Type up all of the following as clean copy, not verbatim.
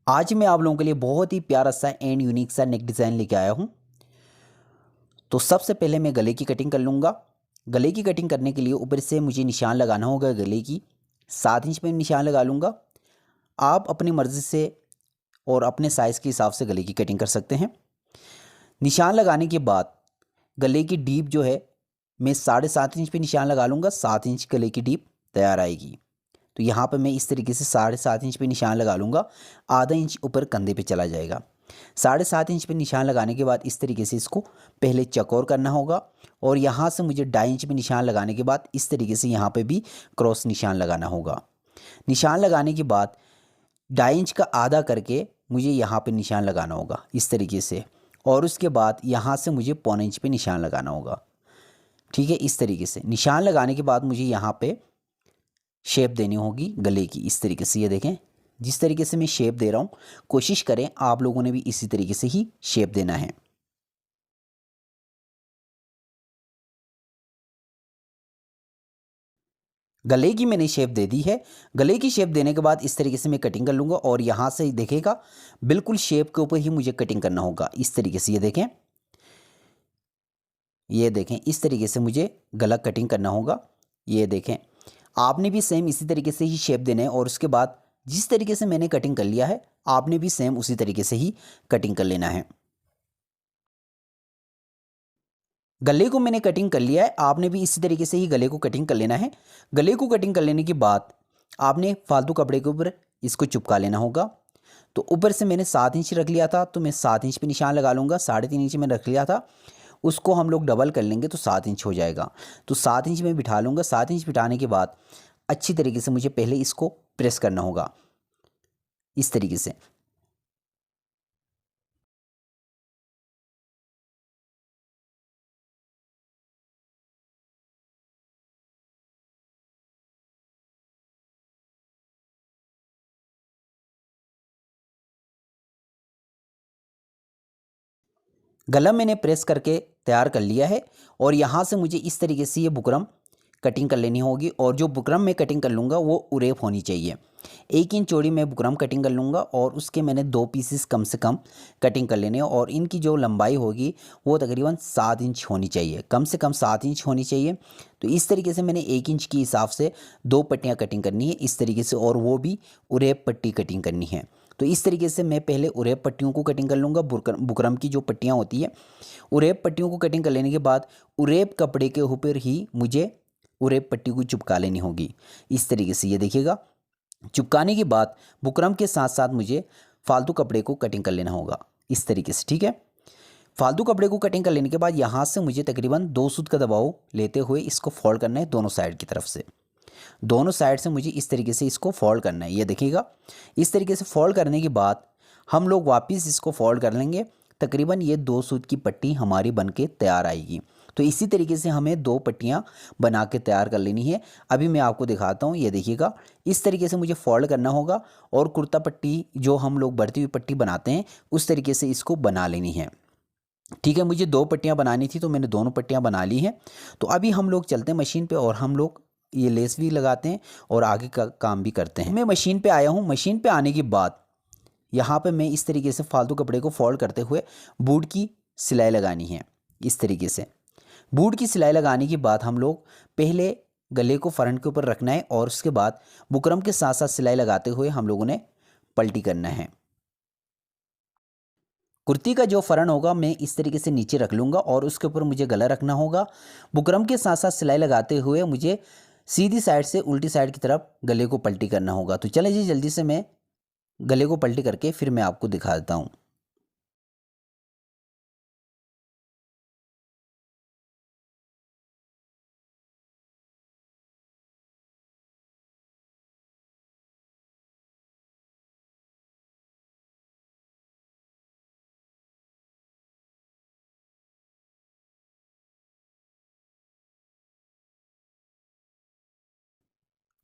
आज मैं आप लोगों के लिए बहुत ही प्यारा सा एंड यूनिक सा नेक डिज़ाइन लेके आया हूँ। तो सबसे पहले मैं गले की कटिंग कर लूँगा। गले की कटिंग करने के लिए ऊपर से मुझे निशान लगाना होगा गले की 7 इंच पे निशान लगा लूँगा। आप अपनी मर्ज़ी से और अपने साइज़ के हिसाब से गले की कटिंग कर सकते हैं। निशान लगाने के बाद गले की डीप जो है मैं 7.5 इंच पे निशान लगा लूँगा। 7 इंच गले की डीप तैयार आएगी। तो यहाँ पर मैं इस तरीके से 7.5 इंच पे निशान लगा लूँगा। आधा इंच ऊपर कंधे पे चला जाएगा। 7.5 इंच पे निशान लगाने के बाद इस तरीके से इसको पहले चौकोर करना होगा और यहाँ से मुझे 2.5 इंच पे निशान लगाने के बाद इस तरीके से यहाँ पे भी क्रॉस निशान लगाना होगा। निशान लगाने के बाद 2.5 इंच का आधा करके मुझे यहाँ पे निशान लगाना होगा इस तरीके से, और उसके बाद यहाँ से मुझे 1.25 इंच पे निशान लगाना होगा। ठीक है, इस तरीके से निशान लगाने के बाद मुझे यहाँ पे शेप देनी होगी गले की इस तरीके से। ये देखें, जिस तरीके से मैं शेप दे रहा हूँ कोशिश करें आप लोगों ने भी इसी तरीके से ही शेप देना है। गले की मैंने शेप दे दी है। गले की शेप देने के बाद इस तरीके से मैं कटिंग कर लूँगा और यहाँ से देखेगा बिल्कुल शेप के ऊपर ही मुझे कटिंग करना होगा इस तरीके से। ये देखें इस तरीके से मुझे गला कटिंग करना होगा। ये देखें, आपने भी सेम इसी तरीके से ही शेप देना है और उसके बाद जिस तरीके से मैंने कटिंग कर लिया है आपने भी सेम उसी तरीके से ही कटिंग कर लेना है। गले को मैंने कटिंग कर लिया है, आपने भी इसी तरीके से ही गले को कटिंग कर लेना है। गले को कटिंग कर लेने के बाद आपने फालतू कपड़े के ऊपर इसको चिपका लेना होगा। तो ऊपर से मैंने 7 इंच रख लिया था तो मैं 7 इंच पे निशान लगा लूँगा। 3.5 इंच में रख लिया था, उसको हम लोग डबल कर लेंगे तो 7 इंच हो जाएगा। तो 7 इंच में बिठा लूँगा। 7 इंच बिठाने के बाद अच्छी तरीके से मुझे पहले इसको प्रेस करना होगा इस तरीके से। गला मैंने प्रेस करके तैयार कर लिया है और यहाँ से मुझे इस तरीके से ये बुकरम कटिंग कर लेनी होगी और जो बुकरम मैं कटिंग कर लूँगा वो उरेप होनी चाहिए। 1 इंच चौड़ी मैं बुकरम कटिंग कर लूँगा और उसके मैंने 2 पीसेस कम से कम कटिंग कर लेने हैं और इनकी जो लंबाई होगी वो तकरीबन 7 इंच होनी चाहिए, कम से कम 7 इंच होनी चाहिए। तो इस तरीके से मैंने 1 इंच के हिसाब से 2 पट्टियाँ कटिंग करनी है इस तरीके से, और वो भी उरेप पट्टी कटिंग करनी है। तो इस तरीके से मैं पहले उरेप पट्टियों को कटिंग कर लूँगा। बुकरम की जो पट्टियाँ होती है उरेप पट्टियों को कटिंग कर लेने के बाद उरेप कपड़े के ऊपर ही मुझे उरेप पट्टी को चिपका लेनी होगी इस तरीके से। ये देखिएगा, चिपकाने के बाद बुकरम के साथ साथ मुझे फालतू कपड़े को कटिंग कर लेना होगा इस तरीके से। ठीक है, फालतू कपड़े को कटिंग कर लेने के बाद यहाँ से मुझे तकरीबन 2 सूत का दबाव लेते हुए इसको फोल्ड करना है दोनों साइड की तरफ से। दोनों साइड से मुझे इस तरीके से इसको फोल्ड करना है। ये देखिएगा, इस तरीके से फोल्ड करने के बाद हम लोग वापस इसको फोल्ड कर लेंगे। तकरीबन ये 2 सूत की पट्टी हमारी बन के तैयार आएगी। तो इसी तरीके से हमें 2 पट्टियाँ बना के तैयार कर लेनी है। अभी मैं आपको दिखाता हूँ। ये देखिएगा, इस तरीके से मुझे फोल्ड करना होगा और कुर्ता पट्टी जो हम लोग बढ़ती हुई पट्टी बनाते हैं उस तरीके से इसको बना लेनी है। ठीक है, मुझे 2 पट्टियाँ बनानी थी तो मैंने दोनों पट्टियाँ बना ली हैं। तो अभी हम लोग चलते हैं मशीन पे और हम लोग ये लेस भी लगाते हैं और आगे का काम भी करते हैं। मैं मशीन पे आया हूँ। मशीन पे आने के बाद यहाँ पे मैं इस तरीके से फालतू कपड़े को फोल्ड करते हुए बूट की सिलाई लगानी है इस तरीके से। बूट की सिलाई लगाने के बाद हम लोग पहले गले को फ्रंट के ऊपर रखना है और उसके बाद बुकरम के साथ साथ सिलाई लगाते हुए हम लोगों ने पलटी करना है। कुर्ती का जो फ्रंट होगा मैं इस तरीके से नीचे रख लूँगा और उसके ऊपर मुझे गला रखना होगा। बुकरम के साथ साथ सिलाई लगाते हुए मुझे सीधी साइड से उल्टी साइड की तरफ गले को पलटी करना होगा। तो चलें जी, जल्दी से मैं गले को पलटी करके फिर मैं आपको दिखा देता हूँ।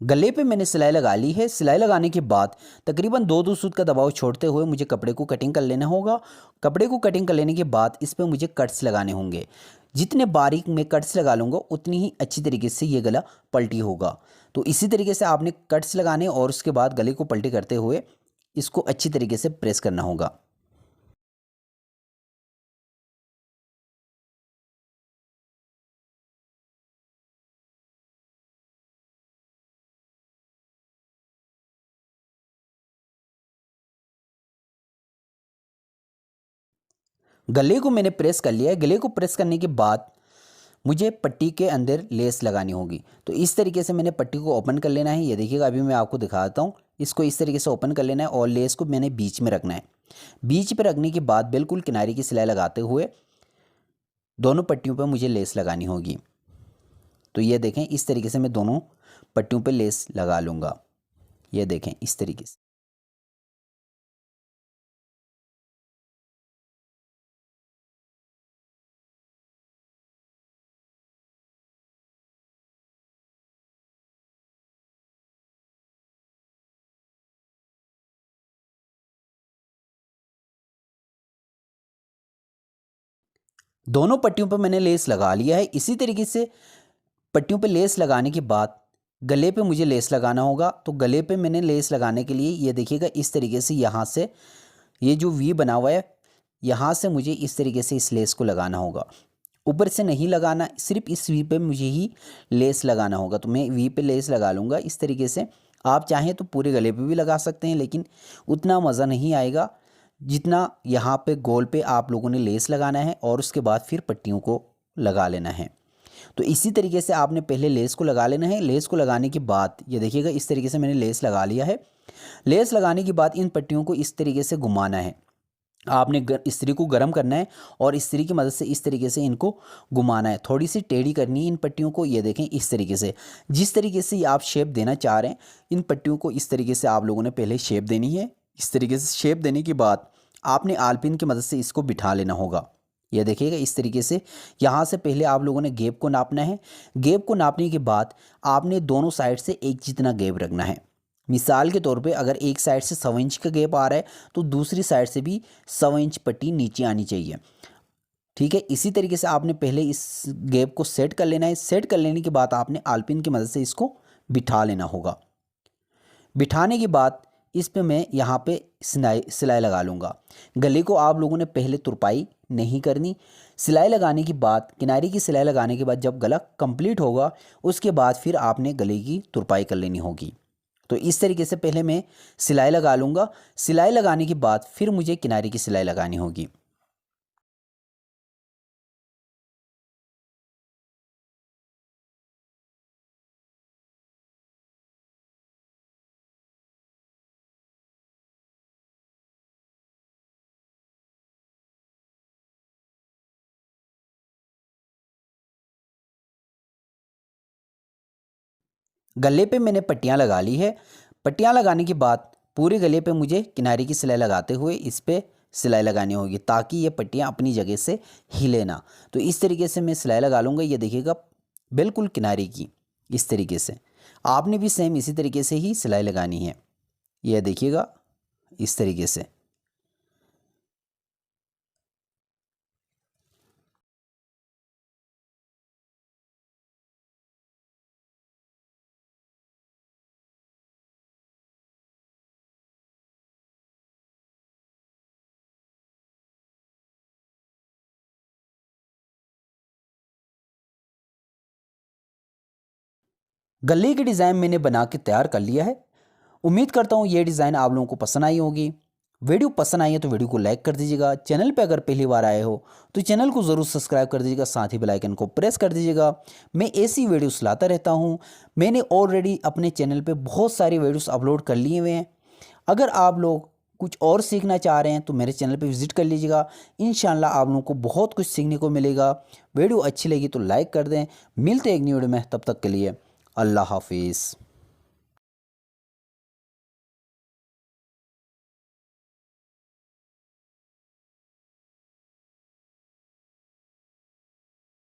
गले पे मैंने सिलाई लगा ली है। सिलाई लगाने के बाद तकरीबन 2 सूत का दबाव छोड़ते हुए मुझे कपड़े को कटिंग कर लेना होगा। कपड़े को कटिंग कर लेने के बाद इस पे मुझे कट्स लगाने होंगे। जितने बारीक मैं कट्स लगा लूँगा उतनी ही अच्छी तरीके से ये गला पलटी होगा। तो इसी तरीके से आपने कट्स लगाने और उसके बाद गले को पलटी करते हुए इसको अच्छी तरीके से प्रेस करना होगा। गले को मैंने प्रेस कर लिया है। गले को प्रेस करने के बाद मुझे पट्टी के अंदर लेस लगानी होगी। तो इस तरीके से मैंने पट्टी को ओपन कर लेना है। ये देखिएगा, अभी मैं आपको दिखाता हूँ। इसको इस तरीके से ओपन कर लेना है और लेस को मैंने बीच में रखना है। बीच पे रखने के बाद बिल्कुल किनारे की सिलाई लगाते हुए दोनों पट्टियों पर मुझे लेस लगानी होगी। तो ये देखें, इस तरीके से मैं दोनों पट्टियों पर लेस लगा लूँगा। ये देखें इस तरीके से। दोनों पट्टियों पर मैंने लेस लगा लिया है। इसी तरीके से पट्टियों पे लेस लगाने के बाद गले पे मुझे लेस लगाना होगा। तो गले पे मैंने लेस लगाने के लिए ये देखिएगा, इस तरीके से यहाँ से ये जो वी बना हुआ है, यहाँ से मुझे इस तरीके से इस लेस को लगाना होगा। ऊपर से नहीं लगाना, सिर्फ इस वी पे मुझे ही लेस लगाना होगा। तो मैं वी पे लेस लगा लूँगा इस तरीके से। आप चाहें तो पूरे गले पे भी लगा सकते हैं, लेकिन उतना मज़ा नहीं आएगा जितना यहाँ पे गोल पे आप लोगों ने लेस लगाना है और उसके बाद फिर पट्टियों को लगा लेना है। तो इसी तरीके से आपने पहले लेस को लगा लेना है। लेस को लगाने के बाद ये देखिएगा, इस तरीके से मैंने लेस लगा लिया है। लेस लगाने के बाद इन पट्टियों को इस तरीके से घुमाना है। आपने इस्त्री को गर्म करना है और इस्त्री की मदद से इस तरीके से इनको घुमाना है। थोड़ी सी टेढ़ी करनी है इन पट्टियों को। ये देखें इस तरीके से, जिस तरीके से आप शेप देना चाह रहे हैं इन पट्टियों को, इस तरीके से आप लोगों ने पहले शेप देनी है। इस तरीके से शेप देने के बाद आपने आलपिन की मदद से इसको बिठा लेना होगा। यह देखिएगा इस तरीके से। यहाँ से पहले आप लोगों ने गैप को नापना है। गैप को नापने के बाद आपने दोनों साइड से एक जितना गैप रखना है। मिसाल के तौर पे अगर एक साइड से 1.25 इंच का गैप आ रहा है तो दूसरी साइड से भी 1.25 इंच पट्टी नीचे आनी चाहिए। ठीक है, इसी तरीके से आपने पहले इस गैप को सेट कर लेना है। सेट कर लेने के बाद आपने आलपिन की मदद से इसको बिठा लेना होगा। बिठाने के बाद इस पे मैं यहाँ पे सिलाई लगा लूँगा। गले को आप लोगों ने पहले तुरपाई नहीं करनी। सिलाई लगाने के बाद, किनारे की सिलाई लगाने के बाद जब गला कंप्लीट होगा उसके बाद फिर आपने गले की तुरपाई कर लेनी होगी। तो इस तरीके से पहले मैं सिलाई लगा लूँगा। सिलाई लगाने के बाद फिर मुझे किनारे की सिलाई लगानी होगी। गले पे मैंने पट्टियाँ लगा ली है। पट्टियाँ लगाने के बाद पूरे गले पे मुझे किनारे की सिलाई लगाते हुए इस पे सिलाई लगानी होगी ताकि ये पट्टियाँ अपनी जगह से हिले ना। तो इस तरीके से मैं सिलाई लगा लूँगा। ये देखिएगा बिल्कुल किनारे की, इस तरीके से। आपने भी सेम इसी तरीके से ही सिलाई लगानी है। यह देखिएगा इस तरीके से। गले की डिज़ाइन मैंने बना के तैयार कर लिया है। उम्मीद करता हूँ ये डिज़ाइन आप लोगों को पसंद आई होगी। वीडियो पसंद आई है तो वीडियो को लाइक कर दीजिएगा। चैनल पे अगर पहली बार आए हो तो चैनल को ज़रूर सब्सक्राइब कर दीजिएगा, साथ ही बेल आइकन को प्रेस कर दीजिएगा। मैं ऐसी वीडियोस लाता रहता हूँ। मैंने ऑलरेडी अपने चैनल पे बहुत सारी वीडियोस अपलोड कर लिए हुए हैं। अगर आप लोग कुछ और सीखना चाह रहे हैं तो मेरे चैनल पर विज़िट कर लीजिएगा। इंशाल्लाह आप लोगों को बहुत कुछ सीखने को मिलेगा। वीडियो अच्छी लगी तो लाइक कर दें। मिलते हैं एक न्यू वीडियो में, तब तक के लिए अल्लाह हाफिज़।